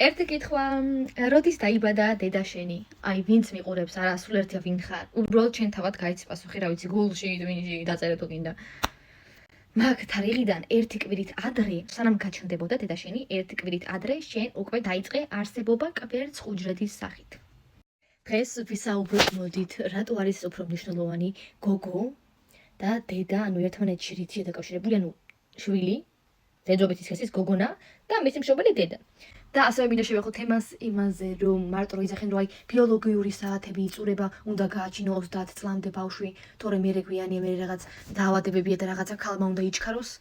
ერთი კითხვა, როდის დაიბადა დედა შენი? აი, ვინც მიყურებს, არა, სულ ერთია ვინ ხარ? უბრალოდ შენ თავად გაიცი პასუხი, რა ვიცი, გულში, ტვინში დაწერე თუ გინდა. მაგ თარიღიდან ერთი კვირით ადრე, სანამ გაჩნდებოდა დედა შენი, ერთი კვირით ადრე შენ უკვე დაიწყე არსებობა კვერცხ უჯრედის სახით. დღეს ვისაუბროთ, მოდით, რატო არის უფრო მნიშვნელოვანი გოგო და დედა, ანუ ერთმანეთში რითია დაკავშირებული, ანუ შვილი, დედობითი სქესის გოგონა და მისი მშობელი დედა. და ასევე მინდა შევეხოთ თემას იმაზე, რომ მარტო იძახენ, რომ აი ბიოლოგიური საათები იწურება, უნდა გააჩინო 30 წლამდე ბავშვი, თორემ მე რეგვიანია, მე რაღაც დაავადებებია და რაღაცა ქალმა უნდა იჩქაროს.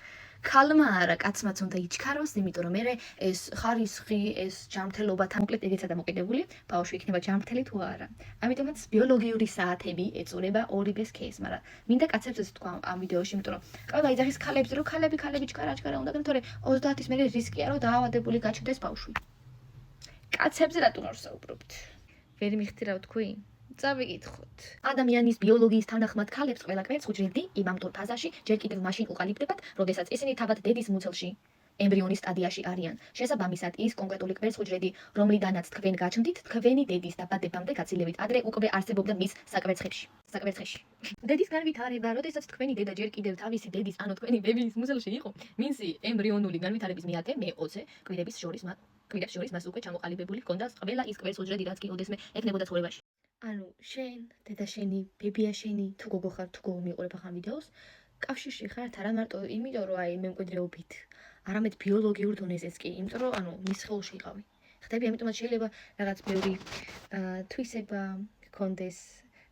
ქალმა არა, კაცმაც უნდა იჩქაროს, იმიტომ რომ მე ეს ხარისხი, ეს ჯანმრთელობა მოკლედ ეგეცა დამოკიდებული, ბავშვი იქნება ჯანმრთელი თუ არა. ამიტომაც ბიოლოგიური საათები ეწურება ორივე სქესს, მაგრამ მინდა კაცებსაც თქვა ამ ვიდეოში, იმიტომ რომ ყველა იძახის ქალებს, რომ ქალები ჩქარა უნდა გან, თორე 30-ის მერე რისკია, რომ დაავადებული გაჩნდეს ბავშვი. კაცებზე რატო არ ვსაუბრობთ? ვერ მიხდი რა ვთქვი? წავიკითხოთ. ადამიანის ბიოლოგიის თანახმად ქალებს ყველა კვერცხუჯრედი იმამდე ფაზაში ჯერ კიდევ მაშინ უყალიბდებათ, როდესაც ისინი თავად დედის მუცელში ემბრიონის სტადიაში არიან. შესაბამისად, ის კონკრეტული კვერცხუჯრედი, რომლიდანაც თქვენ გაჩნდით, თქვენი დედის დაბადებამდე გაცილებით ადრე უკვე არსებობდა მის საკვერცხეში. დედის განვითარება, როდესაც თქვენი დედა ჯერ კიდევ თავისი დედის, ანუ თქვენი ბებიის მუცელში იყო, მისი ემბრიონული განვითარების მეათე, მე-20 კვირების შორის მას უკვე ჩამოყალიბებული ჰქონდა ყველა ის კვერცხუჯრედი, რაც კი ოდესმე ექნებოდა ცხოვრებაში. ანუ შენ, დედა შენი, ბებია შენი, თუ გოგო ხარ, თუ გოგო მიყურებ ახლა ვიდეოს, კავშირში ხართ არა მარტო იმიტომ, რომ აი მემკვიდრეობით, არამედ ბიოლოგიურ დონეზეც კი, იმიტომ რომ ანუ მის ხელში იყავი. ხდები, ამიტომაც შეიძლება რაღაც ბევრი თვისება გქონდეს,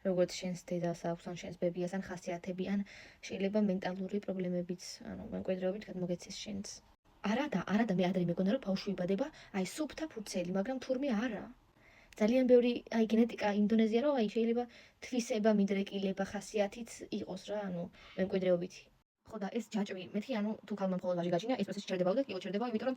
როგორც შენს დედას აქვს, ან შენს ბებიას, ან ხასიათები, ან შეიძლება მენტალური პრობლემებიც, ანუ მემკვიდრეობით გადმოგეცეს შენს. არა და მე ადრე მეგონა რომ ბავშვი იბადება, აი სუფთა ფურცელი, მაგრამ თურმე არა. ძალიან ბევრი აი გენეტიკა ინდონეზია რომ აი შეიძლება თვისება, მიდრეკილება, ხასიათიც იყოს რა, ანუ მემკვიდრეობითი. ხო და ეს ჯაჭვი, მეთქი ანუ თუ ქალმა მხოლოდ ვაჟი გაჩინა, ეს პროცესი ჩერდება და კიდევ ჩერდება, იმიტომ რომ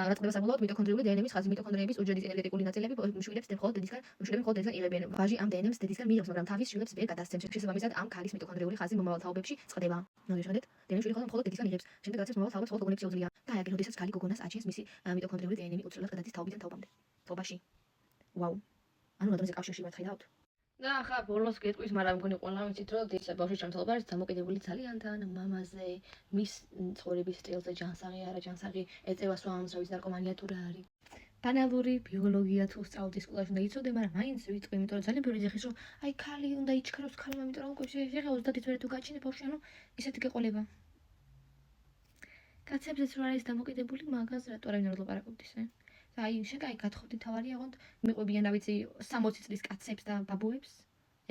რა წყდება საბოლოოდ მიტოქონდრიული დნმ-ის ხაზი, მიტოქონდრიების უჯრედის ენერგეტიკული ნაწილები მშვილებს მხოლოდ დედისგან იღებენ. ვაჟი ამ დნმ-ს დედისგან მიიღებს, მაგრამ თავის შვილებს ვერ გადასცემს. შესაბამისად, ამ ქალის მიტოქონდრიული ხაზი მომავალ თაობებში წყდება. ნახეთ, დნმ-ს შვილი მხოლოდ დედისგან იღებს. შემდეგ გადასცემს მომავალ თაობებს მხოლოდ გოგონების შეუძლია. და აი, როდესაც ქალი გოგონას აჩენს მისი მიტოქონდრიული დნმ-ი უცვლელად გადადის თაობიდან თაობამდე. თაობაში. ვაუ. ანუ რადგან კავშირში ვარცხილავთ. და ახლა ბოლოს გეტყვის, მაგრამ მგონი ყველა ვიცით, რომ ისა ბავშვის ჯანმრთელობა არის დამოკიდებული ძალიან თან მამაზე, მის ცხოვრების სტილზე, ჯანსაღი არა ჯანსაღი, ეწევა სვამს, რა ვიცი, ნარკომანია თუ რა არის. ბანალური ბიოლოგია თუ სწავლობთ სკოლაში უნდა იცოდე, მაგრამ მაინც ვიტყვი, იმიტომ რომ ძალიან ბევრი ძახის, რომ აი ქალი უნდა იჩქაროს ქალმა, იმიტომ რომ უკვე შეხა 30-ის მერე თუ გაჩინე ბავშვი, ანუ ისეთი გეყოლება. კაცებზეც რა არის დამოკიდებული, მაგას რატო არავინ არ ლაპარაკობდის, აი, შეკაი გათხოვდი თავარია, ოღონდ მიყვებიან, რა ვიცი, 60 წლის კაცებს და ბაბუებს.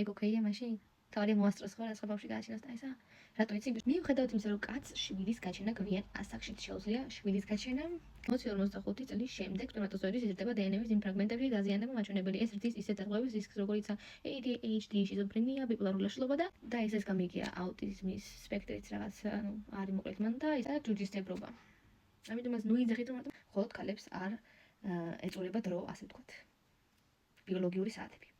ეგ ოკეია მაშინ? თავარია მოასწროს ხო, რა სხვა ბავშვი გააჩინოს და ისა? რატო იცი? მიუხედავად იმისა, რომ კაცს შვილის გაჩენა გვიან ასაკშიც შეუძლია, შვილის გაჩენა 25 წლის შემდეგ სპერმატოზოიდის იზრდება დნმ-ის იმ ფრაგმენტებში დაზიანდება მაჩვენებელი. ეს რდის ისეთ დარღვევების რისკს, როგორიცაა ADHD, შიზოფრენია, ბიპოლარული ლაშლობა და ეს გამიგია აუტიზმის სპექტრიც რაღაც, ანუ არის მოკლედ მან და ისა ჯუჯისებრობა. ამიტომაც ნუ იძახით, რომ მხოლოდ ქალებს არ ეწურება დრო, ასე ვთქვათ. ბიოლოგიური საათები.